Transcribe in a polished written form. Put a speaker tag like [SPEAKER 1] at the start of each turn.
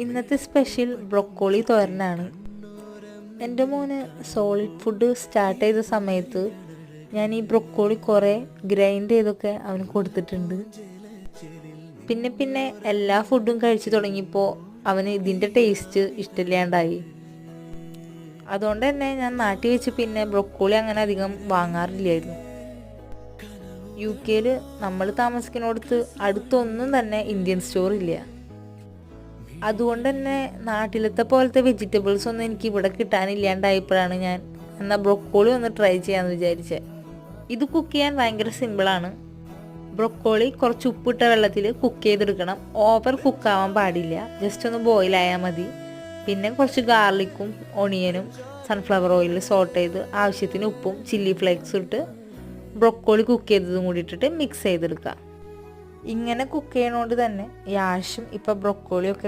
[SPEAKER 1] ഇന്നത്തെ special broccoli തോരനാണ്. എൻ്റെ മോന് സോളിഡ് ഫുഡ് സ്റ്റാർട്ട് ചെയ്ത സമയത്ത് ഞാൻ ഈ ബ്രൊക്കോളി കുറേ ഗ്രൈൻഡ് ചെയ്തൊക്കെ അവന് കൊടുത്തിട്ടുണ്ട്. പിന്നെ എല്ലാ ഫുഡും കഴിച്ചു തുടങ്ങിയപ്പോൾ അവന് ഇതിൻ്റെ ടേസ്റ്റ് ഇഷ്ടമില്ലാണ്ടായി. അതുകൊണ്ട് തന്നെ ഞാൻ നാട്ടിൽ വെച്ച് പിന്നെ ബ്രൊക്കോളി അങ്ങനെ അധികം വാങ്ങാറില്ലായിരുന്നു. UK നമ്മൾ താമസിക്കുന്നിടത്ത് അടുത്തൊന്നും തന്നെ ഇന്ത്യൻ സ്റ്റോർ ഇല്ല. അതുകൊണ്ട് തന്നെ നാട്ടിലത്തെ പോലത്തെ വെജിറ്റബിൾസ് ഒന്നും എനിക്ക് ഇവിടെ കിട്ടാനില്ലാണ്ടായപ്പോഴാണ് ഞാൻ എന്നാൽ ബ്രൊക്കോളി ഒന്ന് ട്രൈ ചെയ്യാമെന്ന് വിചാരിച്ചത്. ഇത് കുക്ക് ചെയ്യാൻ ഭയങ്കര സിമ്പിളാണ്. ബ്രൊക്കോളി കുറച്ച് ഉപ്പിട്ട വെള്ളത്തിൽ കുക്ക് ചെയ്തെടുക്കണം. ഓവർ കുക്കാവാൻ പാടില്ല, ജസ്റ്റ് ഒന്ന് ബോയിലായാൽ മതി. പിന്നെ കുറച്ച് ഗാർലിക്കും ഒണിയനും സൺഫ്ലവർ ഓയിലിൽ സോട്ട് ചെയ്ത് ആവശ്യത്തിന് ഉപ്പും ചില്ലി ഫ്ലേക്സും ഇട്ട് ബ്രൊക്കോളി കുക്ക് ചെയ്തതും കൂടി ഇട്ടിട്ട് മിക്സ് ചെയ്തെടുക്കുക. ഇങ്ങനെ കുക്ക് ചെയ്യണോണ്ട് തന്നെ യാഷും ഇപ്പം ബ്രൊക്കോളിയൊക്കെ